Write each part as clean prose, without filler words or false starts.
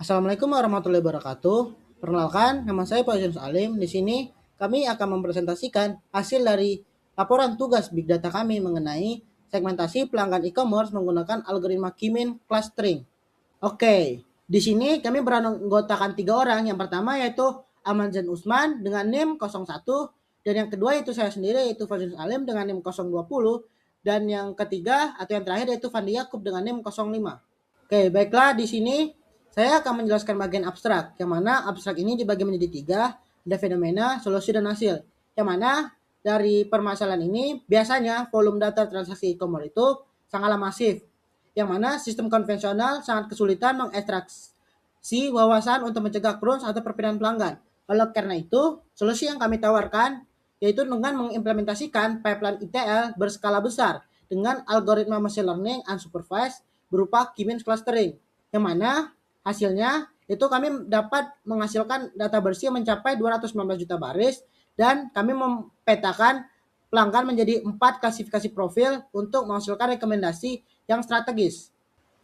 Assalamualaikum warahmatullahi wabarakatuh. Perkenalkan, nama saya Pak Yunus Alim. Di sini kami akan mempresentasikan hasil dari laporan tugas Big Data kami mengenai segmentasi pelanggan e-commerce menggunakan algoritma K-means clustering. Oke, di sini kami beranggotakan 3 orang. Yang pertama yaitu Amanjan Usman dengan NIM 01, dan yang kedua yaitu saya sendiri yaitu Pak Yunus Alim dengan NIM 020, dan yang ketiga atau yang terakhir yaitu Fandi Yakub dengan NIM 05. Oke, baiklah, di sini saya akan menjelaskan bagian abstrak, yang mana abstrak ini dibagi menjadi 3, ada fenomena, solusi, dan hasil. Yang mana dari permasalahan ini biasanya volume data transaksi e-commerce itu sangatlah masif, yang mana sistem konvensional sangat kesulitan mengekstraksi wawasan untuk mencegah cruise atau perpindahan pelanggan. Oleh karena itu, solusi yang kami tawarkan yaitu dengan mengimplementasikan pipeline ETL berskala besar dengan algoritma machine learning unsupervised berupa K-means clustering, yang mana hasilnya itu kami dapat menghasilkan data bersih mencapai 219 juta baris, dan kami mempetakan pelanggan menjadi 4 klasifikasi profil untuk menghasilkan rekomendasi yang strategis.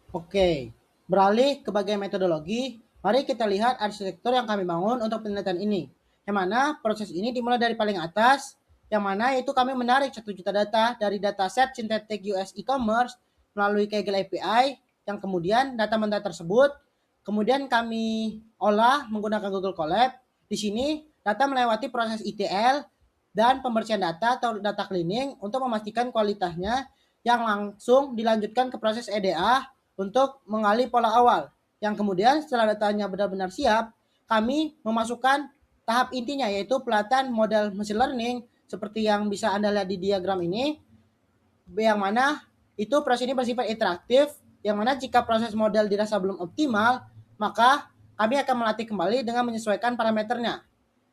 Oke, beralih ke bagian metodologi, mari kita lihat arsitektur yang kami bangun untuk penelitian ini. Yang mana proses ini dimulai dari paling atas, yang mana itu kami menarik 1 juta data dari dataset Synthetic US e-commerce melalui Kaggle API, yang kemudian data-data tersebut kemudian kami olah menggunakan Google Colab. Di sini data melewati proses ETL dan pembersihan data atau data cleaning untuk memastikan kualitasnya, yang langsung dilanjutkan ke proses EDA untuk menggali pola awal. Yang kemudian setelah datanya benar-benar siap, kami memasukkan tahap intinya yaitu pelatihan model machine learning seperti yang bisa Anda lihat di diagram ini, yang mana itu proses ini bersifat interaktif, yang mana jika proses model dirasa belum optimal, maka kami akan melatih kembali dengan menyesuaikan parameternya.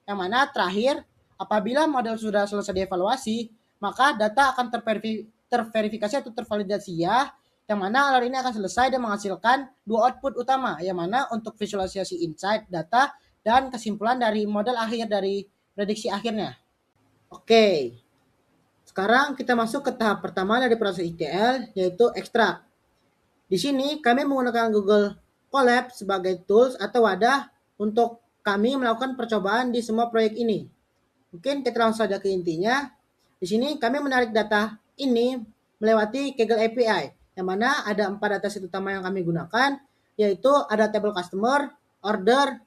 Yang mana terakhir, apabila model sudah selesai dievaluasi, maka data akan terverifikasi atau tervalidasi ya, yang mana alur ini akan selesai dan menghasilkan 2 output utama, yang mana untuk visualisasi insight data dan kesimpulan dari model akhir dari prediksi akhirnya. Oke, sekarang kita masuk ke tahap pertama dari proses ETL, yaitu ekstrak. Di sini kami menggunakan Google Colab sebagai tools atau wadah untuk kami melakukan percobaan di semua proyek ini. Mungkin kita langsung saja ke intinya. Di sini kami menarik data ini melewati Kaggle API, yang mana ada 4 dataset utama yang kami gunakan, yaitu ada table customer, order,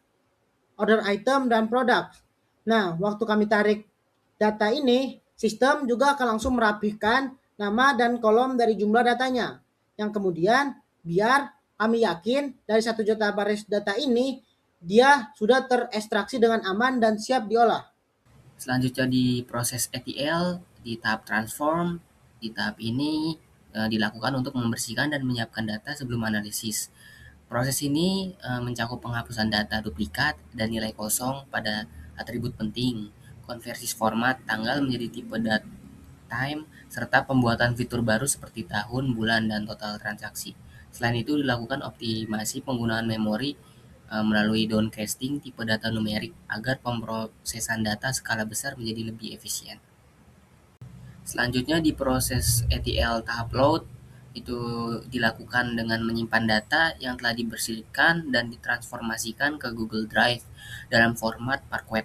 order item, dan product. Nah, waktu kami tarik data ini, sistem juga akan langsung merapihkan nama dan kolom dari jumlah datanya, yang kemudian biar kami yakin dari 1 juta baris data ini dia sudah terekstraksi dengan aman dan siap diolah. Selanjutnya di proses ETL, di tahap transform, di tahap ini dilakukan untuk membersihkan dan menyiapkan data sebelum analisis. Proses ini mencakup penghapusan data duplikat dan nilai kosong pada atribut penting, konversi format tanggal menjadi tipe date time, serta pembuatan fitur baru seperti tahun, bulan, dan total transaksi. Selain itu dilakukan optimasi penggunaan memori melalui downcasting tipe data numerik agar pemrosesan data skala besar menjadi lebih efisien. Selanjutnya di proses ETL tahap load itu dilakukan dengan menyimpan data yang telah dibersihkan dan ditransformasikan ke Google Drive dalam format Parquet.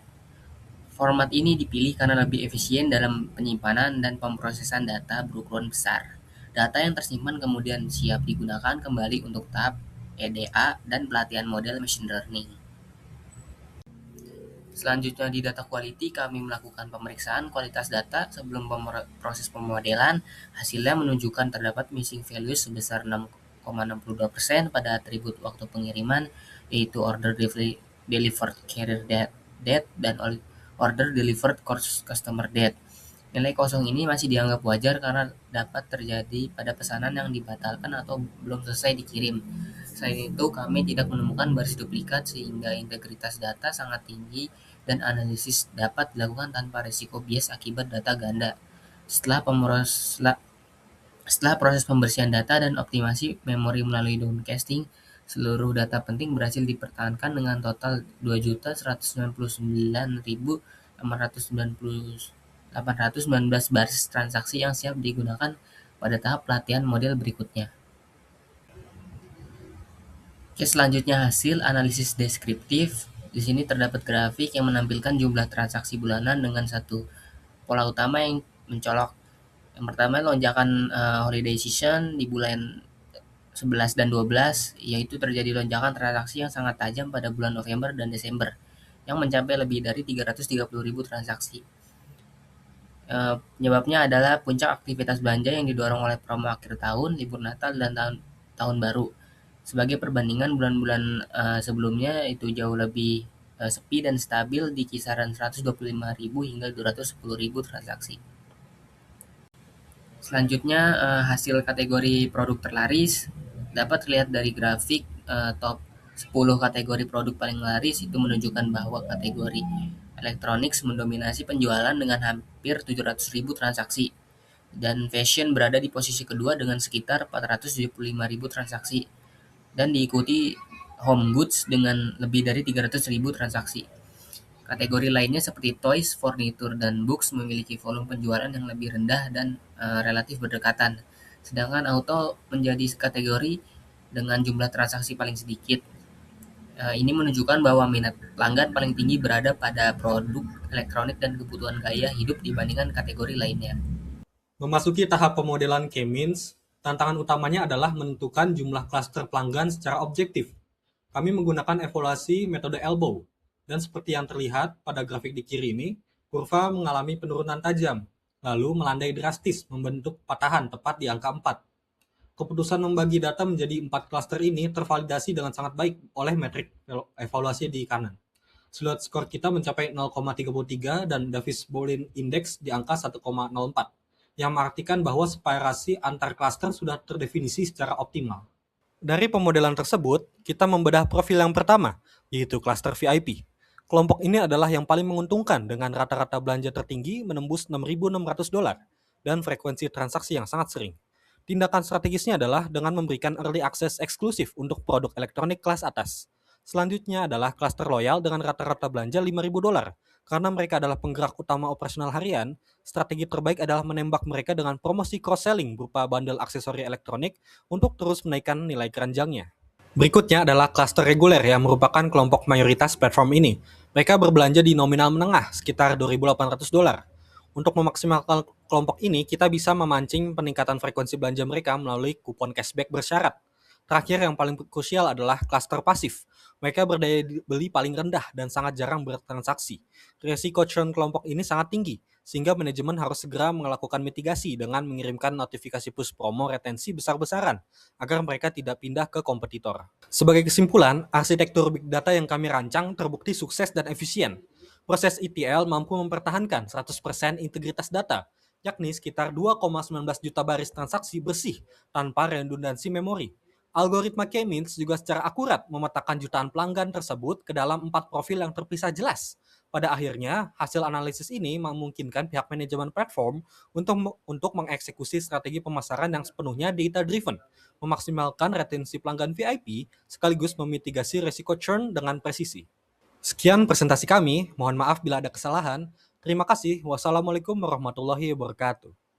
Format ini dipilih karena lebih efisien dalam penyimpanan dan pemrosesan data berukuran besar. Data yang tersimpan kemudian siap digunakan kembali untuk tahap EDA dan pelatihan model machine learning. Selanjutnya di data quality kami melakukan pemeriksaan kualitas data sebelum proses pemodelan. Hasilnya menunjukkan terdapat missing values sebesar 6,62% pada atribut waktu pengiriman, yaitu order delivered carrier date dan order delivered customer date. Nilai kosong ini masih dianggap wajar karena dapat terjadi pada pesanan yang dibatalkan atau belum selesai dikirim. Selain itu, kami tidak menemukan baris duplikat sehingga integritas data sangat tinggi dan analisis dapat dilakukan tanpa risiko bias akibat data ganda. Setelah proses pembersihan data dan optimasi memori melalui downcasting, seluruh data penting berhasil dipertahankan dengan total 2.199.819 baris transaksi yang siap digunakan pada tahap pelatihan model berikutnya. Oke, selanjutnya hasil analisis deskriptif. Di sini terdapat grafik yang menampilkan jumlah transaksi bulanan dengan satu pola utama yang mencolok. Yang pertama lonjakan holiday season di bulan 11 dan 12, yaitu terjadi lonjakan transaksi yang sangat tajam pada bulan November dan Desember yang mencapai lebih dari 330.000 transaksi. Penyebabnya adalah puncak aktivitas belanja yang didorong oleh promo akhir tahun, libur Natal, dan tahun baru. Sebagai perbandingan bulan-bulan sebelumnya itu jauh lebih sepi dan stabil di kisaran 125.000 hingga 210.000 transaksi. Selanjutnya hasil kategori produk terlaris dapat terlihat dari grafik top 10 kategori produk paling laris itu menunjukkan bahwa kategori elektronik mendominasi penjualan dengan hampir 700.000 transaksi dan fashion berada di posisi kedua dengan sekitar 475.000 transaksi dan diikuti home goods dengan lebih dari 300.000 transaksi. Kategori lainnya seperti toys, furniture, dan books memiliki volume penjualan yang lebih rendah dan relatif berdekatan. Sedangkan auto menjadi kategori dengan jumlah transaksi paling sedikit. Ini menunjukkan bahwa minat pelanggan paling tinggi berada pada produk elektronik dan kebutuhan gaya hidup dibandingkan kategori lainnya. Memasuki tahap pemodelan K-means, tantangan utamanya adalah menentukan jumlah klaster pelanggan secara objektif. Kami menggunakan evaluasi metode elbow, dan seperti yang terlihat pada grafik di kiri ini, kurva mengalami penurunan tajam, lalu melandai drastis membentuk patahan tepat di angka 4. Keputusan membagi data menjadi 4 klaster ini tervalidasi dengan sangat baik oleh metrik evaluasi di kanan. Slot skor kita mencapai 0,33 dan Davis-Boolean Index di angka 1,04, yang mengartikan bahwa separasi antar klaster sudah terdefinisi secara optimal. Dari pemodelan tersebut, kita membedah profil yang pertama, yaitu klaster VIP. Kelompok ini adalah yang paling menguntungkan dengan rata-rata belanja tertinggi menembus $6.600 dan frekuensi transaksi yang sangat sering. Tindakan strategisnya adalah dengan memberikan early access eksklusif untuk produk elektronik kelas atas. Selanjutnya adalah klaster loyal dengan rata-rata belanja $5.000. Karena mereka adalah penggerak utama operasional harian, strategi terbaik adalah menembak mereka dengan promosi cross-selling berupa bundle aksesori elektronik untuk terus menaikkan nilai keranjangnya. Berikutnya adalah klaster reguler yang merupakan kelompok mayoritas platform ini. Mereka berbelanja di nominal menengah sekitar $2.800. Untuk memaksimalkan kelompok ini, kita bisa memancing peningkatan frekuensi belanja mereka melalui kupon cashback bersyarat. Terakhir yang paling krusial adalah klaster pasif. Mereka berdaya beli paling rendah dan sangat jarang bertransaksi. Resiko churn kelompok ini sangat tinggi, sehingga manajemen harus segera melakukan mitigasi dengan mengirimkan notifikasi push promo retensi besar-besaran, agar mereka tidak pindah ke kompetitor. Sebagai kesimpulan, arsitektur Big Data yang kami rancang terbukti sukses dan efisien. Proses ETL mampu mempertahankan 100% integritas data, yakni sekitar 2,19 juta baris transaksi bersih tanpa redundansi memori. Algoritma K-means juga secara akurat memetakan jutaan pelanggan tersebut ke dalam 4 profil yang terpisah jelas. Pada akhirnya, hasil analisis ini memungkinkan pihak manajemen platform untuk mengeksekusi strategi pemasaran yang sepenuhnya data-driven, memaksimalkan retensi pelanggan VIP, sekaligus memitigasi resiko churn dengan presisi. Sekian presentasi kami, mohon maaf bila ada kesalahan. Terima kasih. Wassalamualaikum warahmatullahi wabarakatuh.